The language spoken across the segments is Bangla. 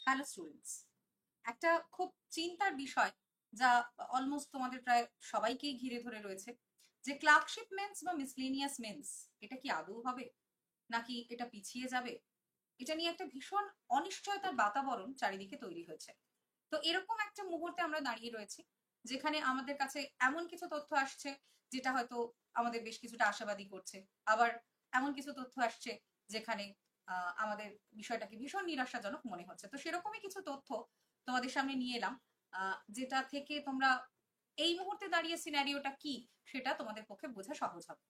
হ্যালো স্টুডেন্টস, একটা খুব চিন্তার বিষয় যা অলমোস্ট তোমাদের প্রায় সবাইকেই ঘিরে ধরে রয়েছে, যে ক্লার্কশিপ মেন্স বা মিসলেনিয়াস মেন্স এটা কি আদৌ হবে নাকি এটা পিছিয়ে যাবে। এটা নিয়ে একটা ভীষণ অনিশ্চয়তার বাতাবরণ চারিদিকে তৈরি হয়েছে। তো এরকম একটা মুহূর্তে আমরা দাঁড়িয়ে রয়েছি, যেখানে আমাদের কাছে এমন কিছু তথ্য আসছে যেটা হয়তো আমাদের বেশ কিছুটা আশাবাদী করছে, আবার এমন কিছু তথ্য আসছে যেখানে আমাদের বিষয়টাকে ভীষণ নিরাশাজনক মনে হচ্ছে। তো সেরকমই কিছু তথ্য তোমাদের সামনে নিয়ে এলাম, যেটা থেকে তোমরা এই মুহূর্তে দাঁড়িয়ে সিনারিওটা কি সেটা তোমাদের পক্ষে বোঝা সহজ হবে।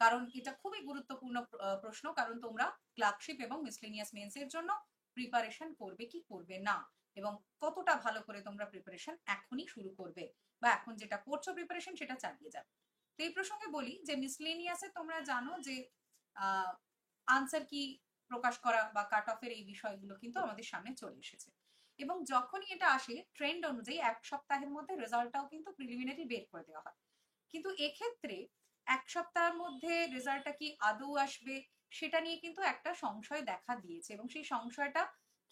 কারণ এটা খুবই গুরুত্বপূর্ণ প্রশ্ন, কারণ তোমরা ক্লার্কশিপ এবং মিসলেনিয়াস মেন্স এর জন্য প্রিপারেশন করবে কি করবে না, এবং কতটা ভালো করে তোমরা প্রিপারেশন এখনই শুরু করবে, বা এখন যেটা করছো প্রিপারেশন সেটা চালিয়ে যাবে। তো এই প্রসঙ্গে বলি যে মিসলেনিয়াসে তোমরা জানো যে আনসার কি প্রকাশ করা বা কাট অফের এই বিষয়গুলো কিন্তু আমাদের সামনে চলে এসেছে, এবং যখনই এটা আসে ট্রেন্ড অনুযায়ী 1 সপ্তাহের মধ্যে রেজাল্টটাও কিন্তু প্রিলিমিনারি বের করে দেওয়া হয়। কিন্তু এক্ষেত্রে 1 সপ্তাহের মধ্যে রেজাল্টটা কি আদৌ আসবে সেটা নিয়ে কিন্তু একটা সংশয় দেখা দিয়েছে, এবং সেই সংশয়টা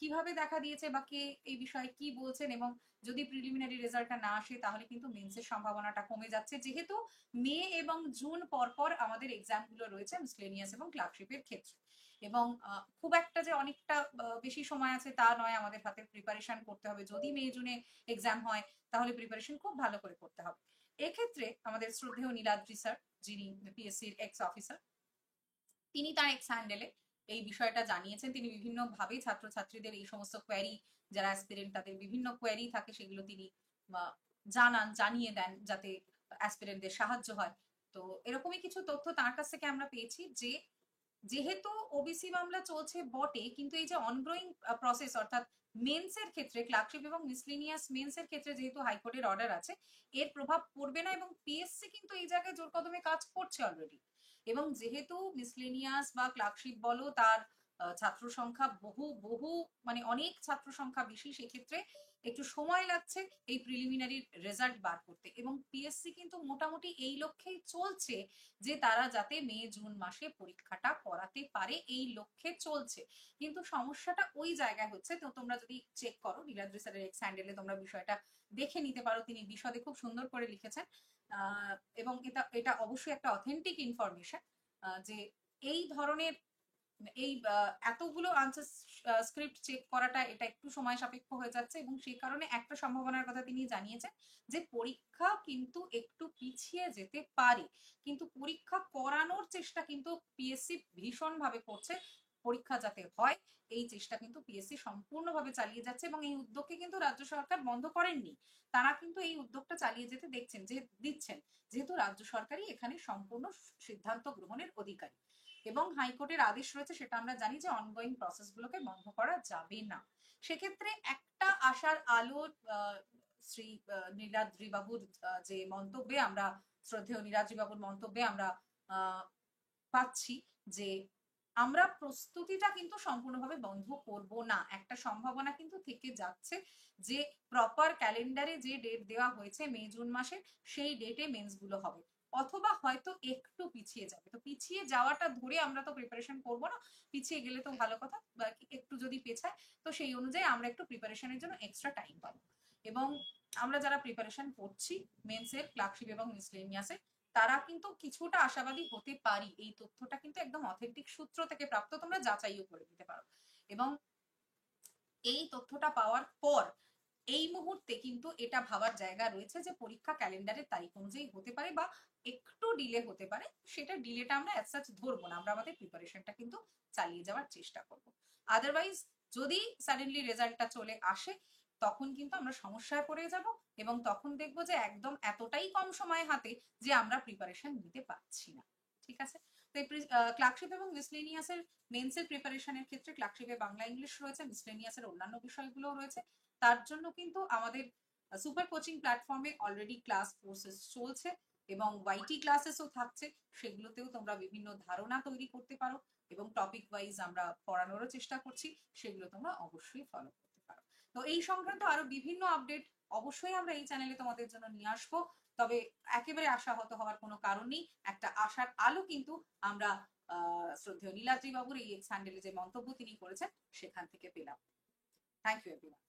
কিভাবে দেখা দিয়েছে বা কে এই বিষয়ে কি বলছেন, এবং যদি প্রিলিমিনারি রেজাল্টটা না আসে তাহলে কিন্তু মেন্সের সম্ভাবনাটা কমে যাচ্ছে, যেহেতু মে এবং জুন পরপর আমাদের এক্সাম গুলো রয়েছে মিসলেনিয়াস এবং ক্লার্কশিপের ক্ষেত্রে। এবং খুব একটা যে অনেকটা বেশি সময় আছে তা নয়, আমাদের হাতে প্রিপারেশন করতে হবে। যদি মে জুনে এক্সাম হয় তাহলে প্রিপারেশন খুব ভালো করে করতে হবে। এক্ষেত্রে আমাদের শ্রদ্ধেয় নীলাদ্রি স্যার, যিনি পিএসসির এক্স অফিসার, তিনি তার এক্স হ্যান্ডেলে এই বিষয়টা জানিয়েছেন। তিনি বিভিন্ন ভাবে ছাত্রছাত্রীদের এই সমস্ত কোয়ারি, যারা অ্যাসপিরেন্ট তাদের বিভিন্ন কোয়ারি থাকে সেগুলো তিনি জানিয়ে দেন, যাতে অ্যাসপিরেন্টদের সাহায্য হয়। তো এরকমই কিছু তথ্য তার কাছ থেকে আমরা পেয়েছি যে যেহেতু ওবিসি মামলা চলছে বটে, কিন্তু এই যে অনগোয়িং প্রসেস, অর্থাৎ মেন্স এর ক্ষেত্রে ক্লার্কশিপ এবং মিসলিনিয়াস মেন্স এর ক্ষেত্রে যেহেতু হাইকোর্টের অর্ডার আছে, এর প্রভাব পড়বে না, এবং পিএসসি কিন্তু এই জায়গায় জোর কদমে কাজ করছে অলরেডি। এবং যেহেতু মিসলেনিয়াস বা ক্লার্কশিপ বলো, তার ছাত্র সংখ্যা বহু বহু মানে অনেক ছাত্র সংখ্যা বেশি, সেক্ষেত্রে একটু সময় লাগছে এই প্রিলিমিনারি রেজাল্ট বার করতে, এবং পিএসসি কিন্তু মোটামুটি এই লক্ষ্যেই চলছে যে তারা যাতে মে জুন মাসে পরীক্ষাটা করাতে পারে, এই লক্ষ্যে চলছে। কিন্তু সমস্যাটা ওই জায়গায় হচ্ছে। তো তোমরা যদি চেক করো নীলাদ্রি স্যারের এক্স হ্যান্ডেলে, তোমরা বিষয়টা দেখে নিতে পারো, তিনি বিশদে খুব সুন্দর করে লিখেছেন। এবং এটা এটা অবশ্যই একটা অথেন্টিক ইনফরমেশন, যে এই ধরনের এই এতগুলো আনসার স্ক্রিপ্ট চেক করাটা এটা একটু সময় সাপেক্ষ হয়ে যাচ্ছে, এবং সেই কারণে একটা সম্ভাবনার কথা তিনি জানিয়েছেন যে পরীক্ষা কিন্তু একটু পিছিয়ে যেতে পারে। কিন্তু পরীক্ষা করানোর চেষ্টা কিন্তু পিএসসি ভীষণভাবে করছে। পরীক্ষা যাতে হয় এই চেষ্টা কিন্তু পিএসসি সম্পূর্ণভাবে চালিয়ে যাচ্ছে, এবং এই উদ্যোগকে কিন্তু রাজ্য সরকার বন্ধ করেননি। তারা কিন্তু এই উদ্যোগটা চালিয়ে যেতে দেখছেন, যে দিচ্ছেন, যেহেতু রাজ্য সরকারই এখানে সম্পূর্ণ সিদ্ধান্ত গ্রহণের অধিকারী, এবং হাইকোর্টের আদেশ রয়েছে, সেটা আমরা জানি যে অনগোয়িং প্রসেসগুলোকে বন্ধ করা যাবে না। সেক্ষেত্রে একটা আশার আলো শ্রী নীলাদ্রি বাবুর যে মন্তব্যে আমরা, শ্রদ্ধেয় নীলাদ্রি বাবুর মন্তব্যে আমরা আহ, পাচ্ছি যে আমরা প্রস্তুতিটা কিন্তু সম্পূর্ণভাবে বন্ধ করব না। একটা সম্ভাবনা কিন্তু থেকে যাচ্ছে যে প্রপার ক্যালেন্ডারে যে ডেট দেওয়া হয়েছে মে জুন মাসে, সেই ডেটে মেন্স গুলো হবে, অথবা হয়তো একটু পিছিয়ে যাবে। তো পিছিয়ে যাওয়াটা ধরে আমরা তো প্রিপারেশন করব না, পিছিয়ে গেলে তো ভালো কথা, বা একটু যদি পেছায় তো সেই অনুযায়ী আমরা একটু প্রিপারেশনের জন্য এক্সট্রা টাইম পাবো। এবং আমরা যারা প্রিপারেশন করছি মেন্সের, ক্লার্কশিপ এবং মিসলেনিয়াসের, তারা কিন্তু কিছুটা আশাবাদী হতে পারি। এই তথ্যটা কিন্তু একদম অথেন্টিক সূত্র থেকে প্রাপ্ত, তোমরা যাচাইও করে দিতে পারো। এবং এই তথ্যটা পাওয়ার পর এই মুহূর্তে কিন্তু এটা ভাবার জায়গা রয়েছে যে পরীক্ষা ক্যালেন্ডারের তারিখ অনুযায়ী হতে পারে, বা একটু ডিলে হতে পারে। সেটা ডিলেটা আমরা অ্যাজ সাচ ধরবো না, আমরা আমাদের প্রিপারেশনটা কিন্তু চালিয়ে যাওয়ার চেষ্টা করব। আদারওয়াইজ যদি সাডেনলি রেজাল্টটা চলে আসে, তখন কিন্তু আমরা সমস্যায় পড়ে যাব, এবং তখন দেখবো যে একদম এতটাই কম সময় হাতে যে আমরা প্রিপারেশন নিতে পারছি না। ঠিক আছে। তো এই ক্লার্কশিপ এবং মিসলেনিয়াসের মেন্সের প্রিপারেশনের ক্ষেত্রে ক্লার্কশিপে বাংলা ইংলিশ রয়েছে, মিসলেনিয়াসের অন্যান্য বিষয়গুলো রয়েছে। তার জন্য কিন্তু আমাদের সুপার কোচিং প্ল্যাটফর্মে অলরেডি ক্লাস কোর্সেস চলছে, এবং ওয়াইটি ক্লাসেসও থাকছে। সেগুলোতেও তোমরা বিভিন্ন ধারণা তৈরি করতে পারো, এবং টপিক ওয়াইজ আমরা পড়ানোরও চেষ্টা করছি, সেগুলো তোমরা অবশ্যই ফলো করতে পারো। তো এই সংক্রান্ত আরো বিভিন্ন আপডেট অবশ্যই আমরা এই চ্যানেলে তোমাদের জন্য নিয়ে আসবো। তবে একেবারে আশাহত হওয়ার কোনো কারণ নেই, একটা আশার আলো কিন্তু আমরা শ্রদ্ধেয় নীলাদ্রি বাবুর এই এক্স হ্যান্ডেলে যে মন্তব্য তিনি করেছেন সেখান থেকে পেলাম। Thank you everyone.